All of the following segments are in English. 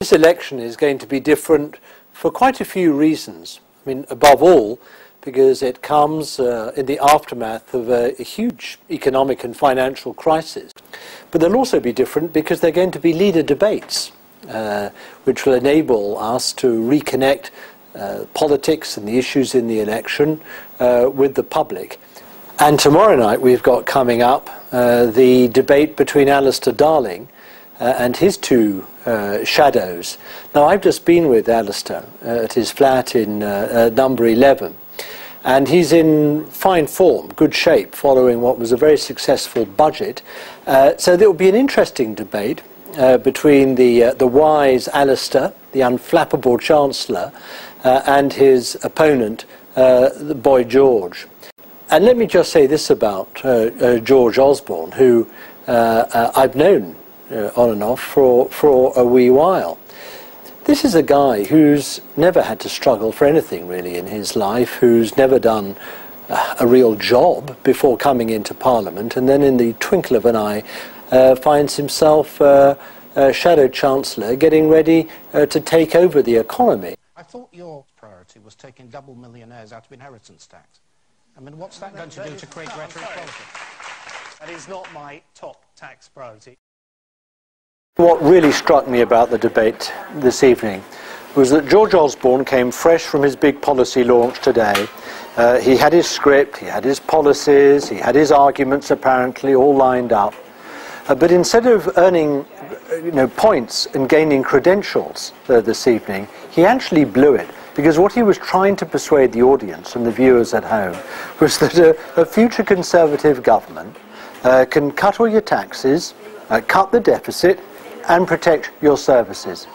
This election is going to be different for quite a few reasons. I mean, above all, because it comes in the aftermath of a huge economic and financial crisis. But they'll also be different because they're going to be leader debates, which will enable us to reconnect politics and the issues in the election with the public. And tomorrow night we've got coming up the debate between Alistair Darling and his two shadows. Now, I've just been with Alistair at his flat in number 11, and he's in fine form, good shape, following what was a very successful budget. So there will be an interesting debate between the wise Alistair, the unflappable Chancellor, and his opponent, the boy George. And let me just say this about George Osborne, who I've known on and off for a wee while. This is a guy who's never had to struggle for anything really in his life, who's never done a real job before coming into Parliament, and then in the twinkle of an eye finds himself Shadow Chancellor getting ready to take over the economy. I thought your priority was taking double millionaires out of inheritance tax. I mean, what's that going to do to create greater equality? That is not my top tax priority. What really struck me about the debate this evening was that George Osborne came fresh from his big policy launch today. He had his script, he had his policies, he had his arguments apparently all lined up. But instead of earning points and gaining credentials this evening, he actually blew it. Because what he was trying to persuade the audience and the viewers at home was that a future Conservative government can cut all your taxes, cut the deficit, and protect your services.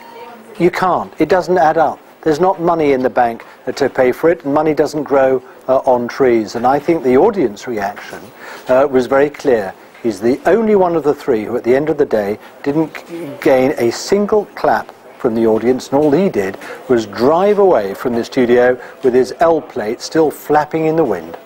You can't. It doesn't add up. There's not money in the bank to pay for it, and money doesn't grow on trees. And I think the audience reaction was very clear. He's the only one of the three who, at the end of the day, didn't gain a single clap from the audience, and all he did was drive away from the studio with his L plate still flapping in the wind.